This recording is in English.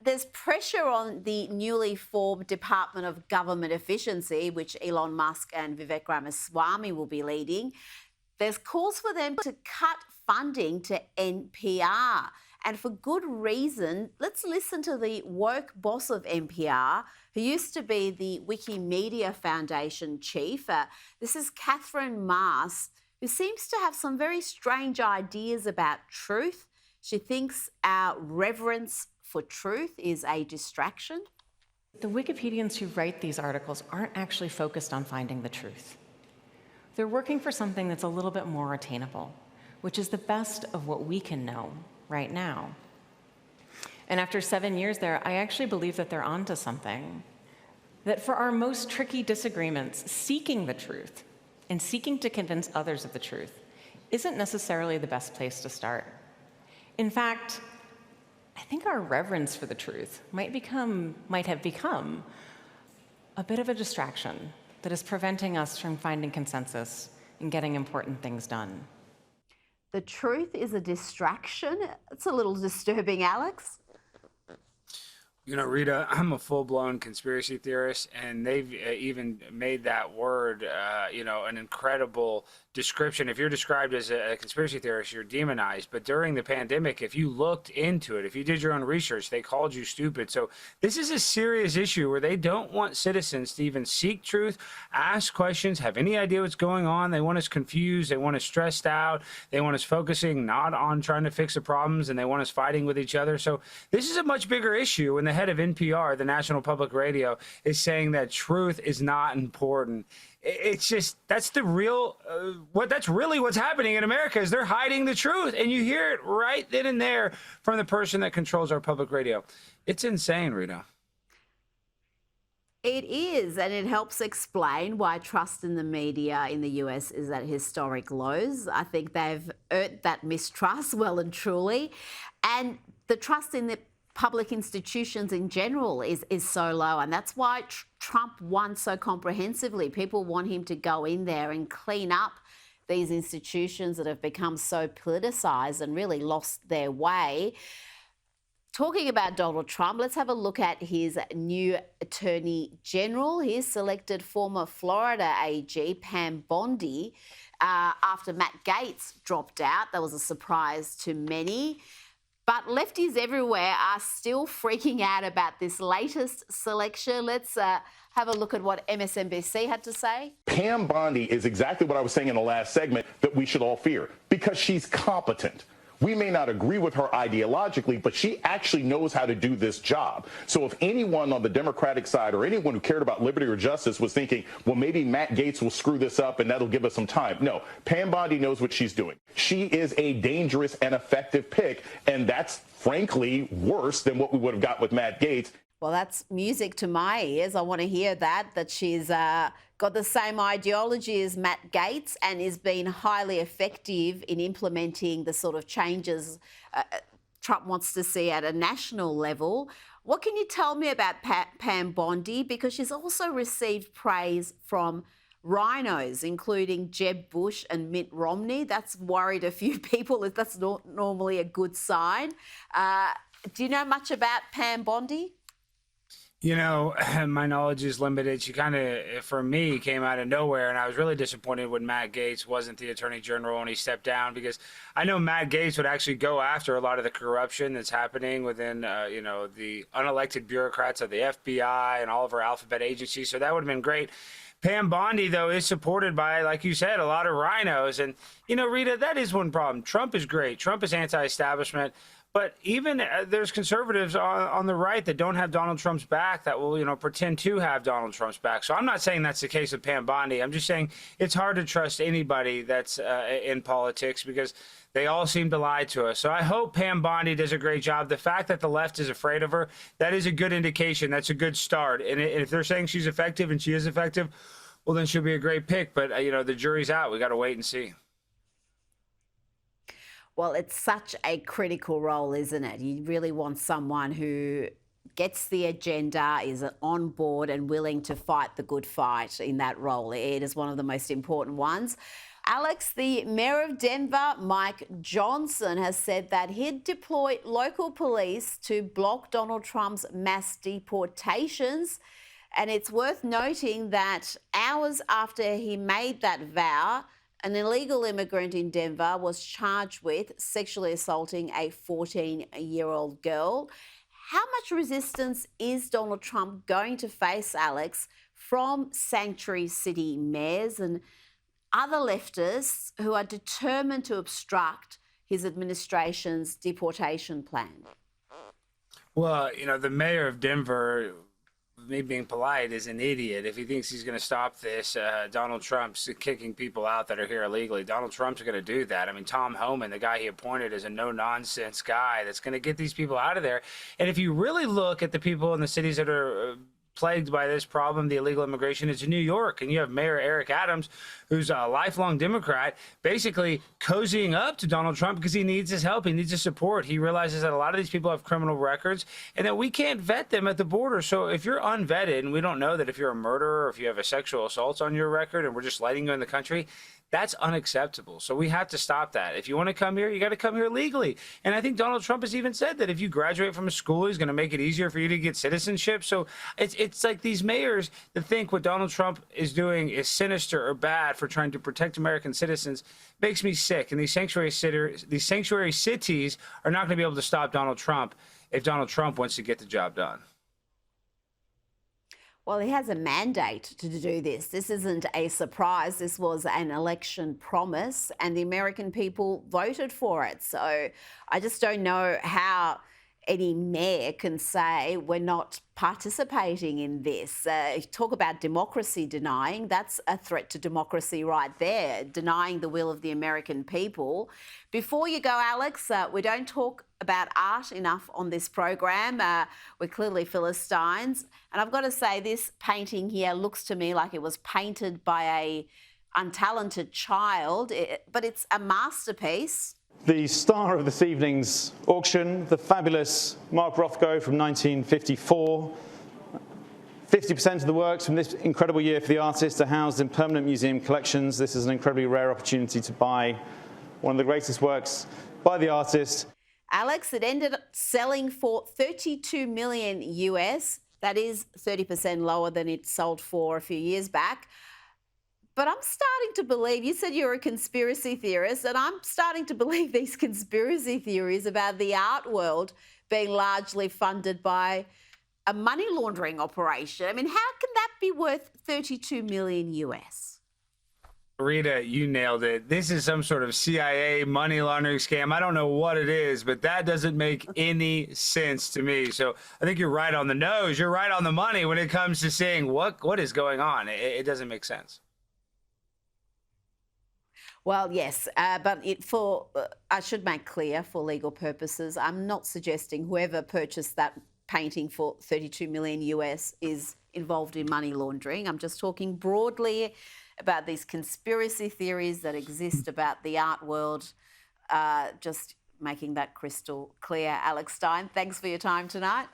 there's pressure on the newly formed Department of Government Efficiency, which Elon Musk and Vivek Ramaswamy will be leading. There's calls for them to cut funding to NPR. And for good reason. Let's listen to the woke boss of NPR, who used to be the Wikimedia Foundation chief. This is Katherine Maher, who seems to have some very strange ideas about truth. She thinks our reverence for truth is a distraction. The Wikipedians who write these articles aren't actually focused on finding the truth. They're working for something that's a little bit more attainable, which is the best of what we can know right now. And after 7 years there, I actually believe that they're onto something. That for our most tricky disagreements, seeking the truth and seeking to convince others of the truth isn't necessarily the best place to start. In fact, I think our reverence for the truth might have become a bit of a distraction that is preventing us from finding consensus and getting important things done. The truth is a distraction? It's a little disturbing, Alex. You know, Rita, I'm a full-blown conspiracy theorist, and they've even made that word, an incredible description. If you're described as a conspiracy theorist, you're demonized. But during the pandemic, if you looked into it, if you did your own research, they called you stupid. So this is a serious issue where they don't want citizens to even seek truth, ask questions, have any idea what's going on. They want us confused. They want us stressed out. They want us focusing not on trying to fix the problems, and they want us fighting with each other. So this is a much bigger issue when the head of NPR, the National Public Radio, is saying that truth is not important. It's just, that's the real, that's really what's happening in America is they're hiding the truth. And you hear it right then and there from the person that controls our public radio. It's insane, Rita. It is, and it helps explain why trust in the media in the US is at historic lows. I think they've earned that mistrust well and truly. And the trust in the public institutions in general is so low, and that's why Trump won so comprehensively. People want him to go in there and clean up these institutions that have become so politicised and really lost their way. Talking about Donald Trump, let's have a look at his new Attorney General. He's selected former Florida AG Pam Bondi after Matt Gaetz dropped out. That was a surprise to many. But lefties everywhere are still freaking out about this latest selection. Let's have a look at what MSNBC had to say. Pam Bondi is exactly what I was saying in the last segment that we should all fear, because she's competent. We may not agree with her ideologically, but she actually knows how to do this job. So if anyone on the Democratic side or anyone who cared about liberty or justice was thinking, well, maybe Matt Gaetz will screw this up and that'll give us some time. No, Pam Bondi knows what she's doing. She is a dangerous and effective pick, and that's frankly worse than what we would have got with Matt Gaetz. Well, that's music to my ears. I want to hear that she's got the same ideology as Matt Gaetz and is being highly effective in implementing the sort of changes Trump wants to see at a national level. What can you tell me about Pam Bondi? Because she's also received praise from rhinos, including Jeb Bush and Mitt Romney. That's worried a few people. That's not normally a good sign. Do you know much about Pam Bondi? You know, my knowledge is limited. She kind of, for me, came out of nowhere, and I was really disappointed when Matt Gaetz wasn't the Attorney General and he stepped down, because I know Matt Gaetz would actually go after a lot of the corruption that's happening within, the unelected bureaucrats of the FBI and all of our alphabet agencies, so that would have been great. Pam Bondi, though, is supported by, like you said, a lot of rhinos. And, Rita, that is one problem. Trump is great. Trump is anti-establishment. But even there's conservatives on the right that don't have Donald Trump's back that will, pretend to have Donald Trump's back. So I'm not saying that's the case with Pam Bondi. I'm just saying it's hard to trust anybody that's in politics because they all seem to lie to us. So I hope Pam Bondi does a great job. The fact that the left is afraid of her, that is a good indication. That's a good start. And if they're saying she's effective and she is effective, well, then she'll be a great pick. But, the jury's out. We got to wait and see. Well, it's such a critical role, isn't it? You really want someone who gets the agenda, is on board and willing to fight the good fight in that role. It is one of the most important ones. Alex, the mayor of Denver, Mike Johnson, has said that he'd deploy local police to block Donald Trump's mass deportations. And it's worth noting that hours after he made that vow, an illegal immigrant in Denver was charged with sexually assaulting a 14-year-old girl. How much resistance is Donald Trump going to face, Alex, from sanctuary city mayors and other leftists who are determined to obstruct his administration's deportation plan? Well, the mayor of Denver, me being polite, is an idiot. If he thinks he's going to stop this, Donald Trump's kicking people out that are here illegally. Donald Trump's going to do that. I mean, Tom Homan, the guy he appointed, is a no-nonsense guy that's going to get these people out of there. And if you really look at the people in the cities that are plagued by this problem, the illegal immigration, is in New York. And you have Mayor Eric Adams, who's a lifelong Democrat, basically cozying up to Donald Trump because he needs his help. He needs his support. He realizes that a lot of these people have criminal records and that we can't vet them at the border. So if you're unvetted, and we don't know that if you're a murderer or if you have a sexual assault on your record and we're just letting you in the country, that's unacceptable. So we have to stop that. If you want to come here, you got to come here legally. And I think Donald Trump has even said that if you graduate from a school, he's going to make it easier for you to get citizenship. So it's like these mayors that think what Donald Trump is doing is sinister or bad for trying to protect American citizens makes me sick. And these sanctuary cities are not going to be able to stop Donald Trump if Donald Trump wants to get the job done. Well, he has a mandate to do this. This isn't a surprise. This was an election promise, and the American people voted for it. So I just don't know how any mayor can say we're not participating in this. Talk about democracy denying. That's a threat to democracy right there, denying the will of the American people. Before you go, Alex, we don't talk about art enough on this program. We're clearly Philistines. And I've got to say, this painting here looks to me like it was painted by a untalented child, but it's a masterpiece. The star of this evening's auction, the fabulous Mark Rothko from 1954. 50% of the works from this incredible year for the artist are housed in permanent museum collections. This is an incredibly rare opportunity to buy one of the greatest works by the artist. Alex, it ended up selling for 32 million US. That is 30% lower than it sold for a few years back. But I'm starting to believe, you said you're a conspiracy theorist, and I'm starting to believe these conspiracy theories about the art world being largely funded by a money laundering operation. I mean, how can that be worth 32 million US? Rita, you nailed it. This is some sort of CIA money laundering scam. I don't know what it is, but that doesn't make any sense to me. So I think you're right on the nose. You're right on the money when it comes to saying what is going on. It doesn't make sense. Well, yes, but I should make clear for legal purposes, I'm not suggesting whoever purchased that painting for 32 million US is involved in money laundering. I'm just talking broadly about these conspiracy theories that exist about the art world, just making that crystal clear. Alex Stein, thanks for your time tonight.